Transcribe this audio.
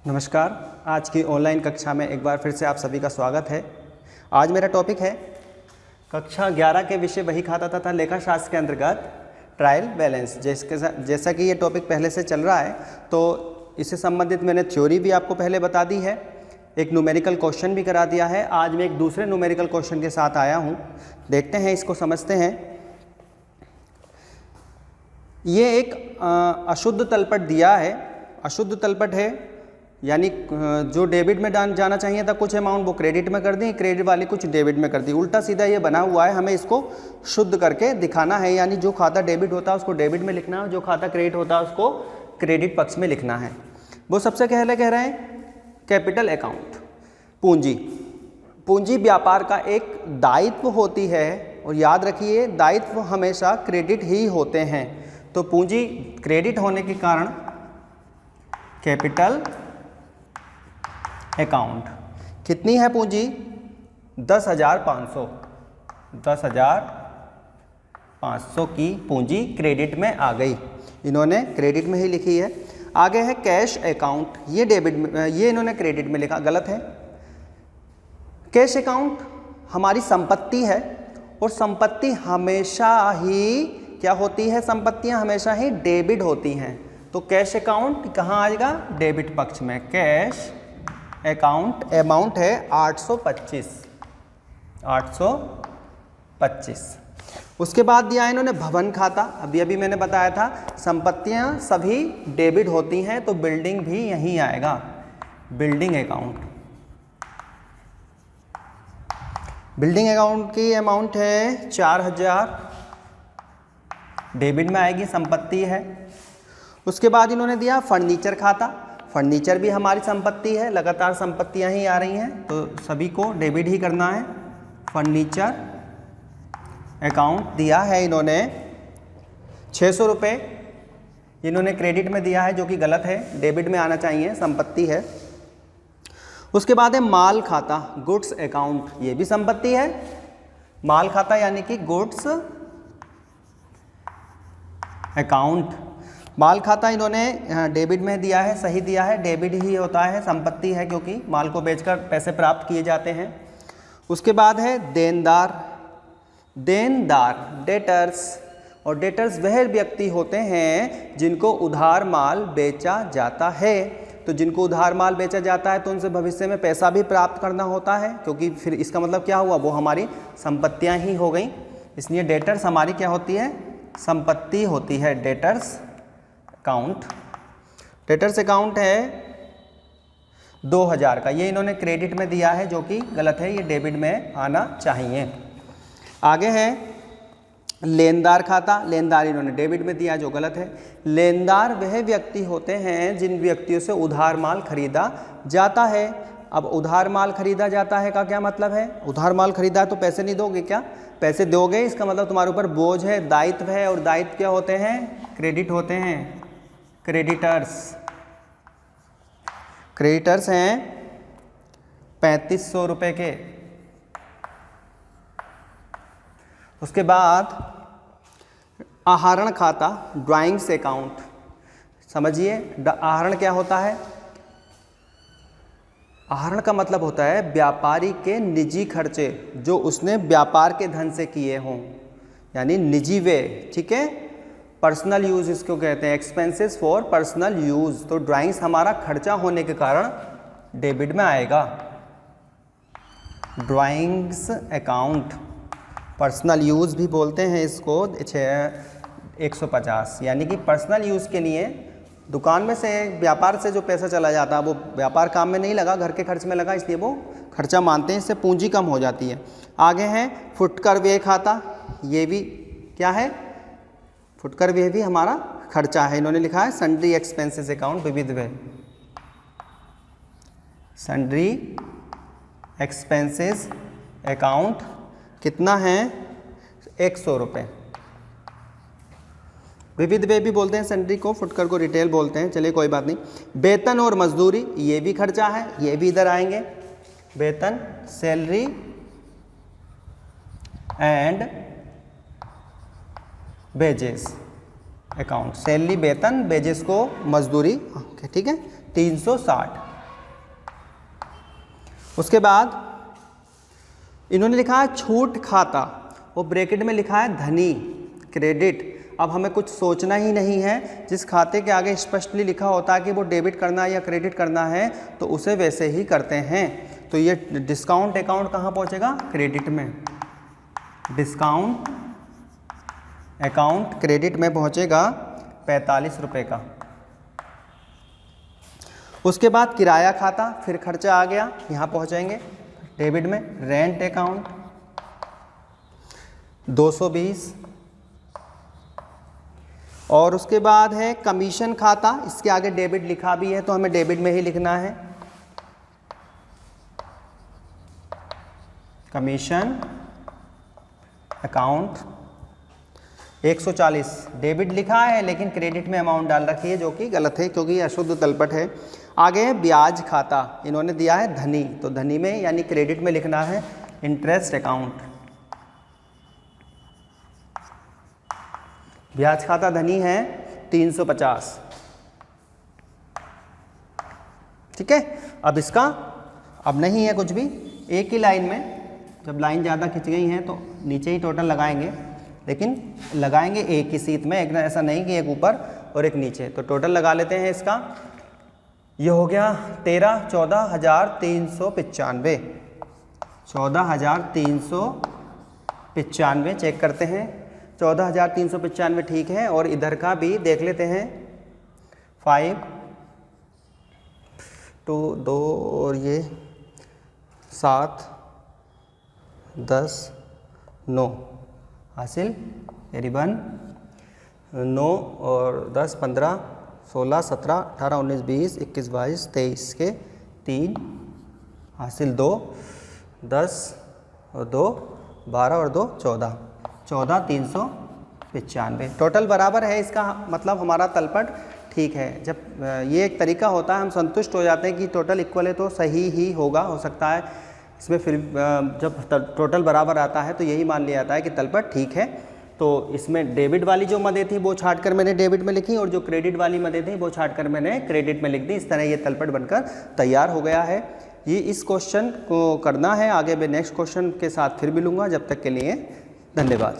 नमस्कार। आज की ऑनलाइन कक्षा में एक बार फिर से आप सभी का स्वागत है। आज मेरा टॉपिक है कक्षा 11 के विषय बही खाता तथा लेखा शास्त्र के अंतर्गत ट्रायल बैलेंस। जैसा कि ये टॉपिक पहले से चल रहा है तो इससे संबंधित मैंने थ्योरी भी आपको पहले बता दी है, एक न्यूमेरिकल क्वेश्चन भी करा दिया है। आज मैं एक दूसरे न्यूमेरिकल क्वेश्चन के साथ आया हूँ, देखते हैं, इसको समझते हैं। ये एक अशुद्ध तलपट दिया है, अशुद्ध तलपट है, यानी जो डेबिट में जाना चाहिए था कुछ अमाउंट वो क्रेडिट में कर दी, क्रेडिट वाली कुछ डेबिट में कर दी, उल्टा सीधा ये बना हुआ है। हमें इसको शुद्ध करके दिखाना है, यानी जो खाता डेबिट होता है उसको डेबिट में लिखना है, जो खाता क्रेडिट होता है उसको क्रेडिट पक्ष में लिखना है। वो सबसे पहले कह रहे हैं कैपिटल अकाउंट, पूंजी। पूंजी व्यापार का एक दायित्व होती है, और याद रखिए दायित्व हमेशा क्रेडिट ही होते हैं। तो पूंजी क्रेडिट होने के कारण कैपिटल अकाउंट। कितनी है पूंजी? 10,500। 10,500 की पूंजी क्रेडिट में आ गई, इन्होंने क्रेडिट में ही लिखी है। आगे है कैश अकाउंट, ये डेबिट में, ये इन्होंने क्रेडिट में लिखा, गलत है। कैश अकाउंट हमारी संपत्ति है, और संपत्ति हमेशा ही क्या होती है? संपत्तियां हमेशा ही डेबिट होती हैं। तो कैश अकाउंट कहाँ आएगा? डेबिट पक्ष में। कैश अकाउंट अमाउंट है 825। 825। उसके बाद दिया है इन्होंने भवन खाता। अभी मैंने बताया था संपत्तियां सभी डेबिट होती हैं, तो बिल्डिंग भी यहीं आएगा, बिल्डिंग अकाउंट। बिल्डिंग अकाउंट की अमाउंट है 4,000, डेबिट में आएगी, संपत्ति है। उसके बाद इन्होंने दिया फर्नीचर खाता। फर्नीचर भी हमारी संपत्ति है, लगातार संपत्तियां ही आ रही हैं, तो सभी को डेबिट ही करना है। फर्नीचर अकाउंट दिया है इन्होंने 600 रुपये, इन्होंने क्रेडिट में दिया है, जो कि गलत है, डेबिट में आना चाहिए, संपत्ति है। उसके बाद है माल खाता, गुड्स अकाउंट, ये भी संपत्ति है। माल खाता यानी कि गुड्स अकाउंट। माल खाता इन्होंने डेबिट में दिया है, सही दिया है, डेबिट ही होता है, संपत्ति है, क्योंकि माल को बेचकर पैसे प्राप्त किए जाते हैं। उसके बाद है देनदार। देनदार डेटर्स, और डेटर्स वह व्यक्ति होते हैं जिनको उधार माल बेचा जाता है। तो जिनको उधार माल बेचा जाता है तो उनसे भविष्य में पैसा भी प्राप्त करना होता है, क्योंकि फिर इसका मतलब क्या हुआ? वो हमारी संपत्तियां ही हो गई। इसलिए डेटर्स हमारी क्या होती है? संपत्ति होती है। डेटर्स अकाउंट, डेटर्स अकाउंट है 2,000 का, ये इन्होंने क्रेडिट में दिया है, जो कि गलत है, ये डेबिट में आना चाहिए। आगे है लेनदार खाता। लेनदार इन्होंने डेबिट में दिया, जो गलत है। लेनदार वह व्यक्ति होते हैं जिन व्यक्तियों से उधार माल खरीदा जाता है। अब उधार माल खरीदा जाता है का क्या मतलब है? उधार माल खरीदा है तो पैसे नहीं दोगे क्या? पैसे दोगे, इसका मतलब तुम्हारे ऊपर बोझ है, दायित्व है, और दायित्व क्या होते हैं? क्रेडिट होते हैं, क्रेडिटर्स। क्रेडिटर्स हैं 3,500 रुपये के। उसके बाद आहरण खाता, ड्राइंग्स अकाउंट। समझिए आहरण क्या होता है? आहरण का मतलब होता है व्यापारी के निजी खर्चे जो उसने व्यापार के धन से किए हों, यानी निजी व्यय, ठीक है। पर्सनल यूज़ इसको कहते हैं, एक्सपेंसेस फॉर पर्सनल यूज़। तो ड्राइंग्स हमारा खर्चा होने के कारण डेबिट में आएगा। ड्राइंग्स अकाउंट, पर्सनल यूज़ भी बोलते हैं इसको, 150, यानी कि पर्सनल यूज़ के लिए दुकान में से, व्यापार से जो पैसा चला जाता है वो व्यापार काम में नहीं लगा, घर के खर्च में लगा, इसलिए वो खर्चा मानते हैं, इससे पूंजी कम हो जाती है। आगे है फुटकर व्यय खाता, ये भी क्या है? फुटकर व्यय भी हमारा खर्चा है, इन्होंने लिखा है सन्ड्री एक्सपेंसेस अकाउंट, विविध व्यय। सन्ड्री एक्सपेंसेस अकाउंट कितना है? 100 रुपये। विविध व्यय भी बोलते हैं सन्ड्री को, फुटकर को रिटेल बोलते हैं, चलिए कोई बात नहीं। वेतन और मजदूरी, ये भी खर्चा है, ये भी इधर आएंगे। वेतन, salary and wages account, salary वेतन, वेजेस को मजदूरी, ठीक है। 360 उसके बाद इन्होंने लिखा है छूट खाता, वो ब्रैकेट में लिखा है धनी, क्रेडिट। अब हमें कुछ सोचना ही नहीं है, जिस खाते के आगे स्पष्टली लिखा होता है कि वो डेबिट करना है या क्रेडिट करना है तो उसे वैसे ही करते हैं। तो ये डिस्काउंट अकाउंट कहाँ पहुँचेगा? क्रेडिट में। डिस्काउंट अकाउंट क्रेडिट में पहुँचेगा 45 रुपये का। उसके बाद किराया खाता, फिर खर्चा आ गया, यहाँ पहुँचेंगे डेबिट में। Rent account 220। और उसके बाद है कमीशन खाता, इसके आगे डेबिट लिखा भी है तो हमें डेबिट में ही लिखना है। कमीशन अकाउंट 140, डेबिट लिखा है लेकिन क्रेडिट में अमाउंट डाल रखी है जो कि गलत है क्योंकि अशुद्ध तलपट है। आगे है ब्याज खाता, इन्होंने दिया है धनी, तो धनी में यानी क्रेडिट में लिखना है इंटरेस्ट अकाउंट। ब्याज खाता धनी है 350। ठीक है, अब इसका अब नहीं है कुछ भी, एक ही लाइन में, जब लाइन ज़्यादा खिंच गई हैं तो नीचे ही टोटल लगाएंगे, लेकिन लगाएंगे एक ही सीट में, एक ऐसा नहीं कि एक ऊपर और एक नीचे। तो टोटल लगा लेते हैं इसका, ये हो गया 14,395। 14,395 चेक करते हैं, 14,395 ठीक है। और इधर का भी देख लेते हैं, 5 2 2 और ये 7 10 9 हासिल करीबन 9 और 10 15 16 17 18 19 20 21 22 23 के 3 हासिल 2 10 और 2 12 और 2 14, 14,395 टोटल बराबर है। इसका मतलब हमारा तलपट ठीक है। जब ये एक तरीका होता है, हम संतुष्ट हो जाते हैं कि टोटल इक्वल है तो सही ही होगा, हो सकता है इसमें फिर जब टोटल बराबर आता है तो यही मान लिया जाता है कि तलपट ठीक है। तो इसमें डेबिट वाली जो मदें थी वो छाट कर मैंने डेबिट में लिखी और जो क्रेडिट वाली मदें थी वो छाट कर मैंने क्रेडिट में लिख दी। इस तरह ये तलपट बनकर तैयार हो गया है। ये इस क्वेश्चन को करना है, आगे मैं नेक्स्ट क्वेश्चन के साथ फिर मिलूँगा। जब तक के लिए धन्यवाद।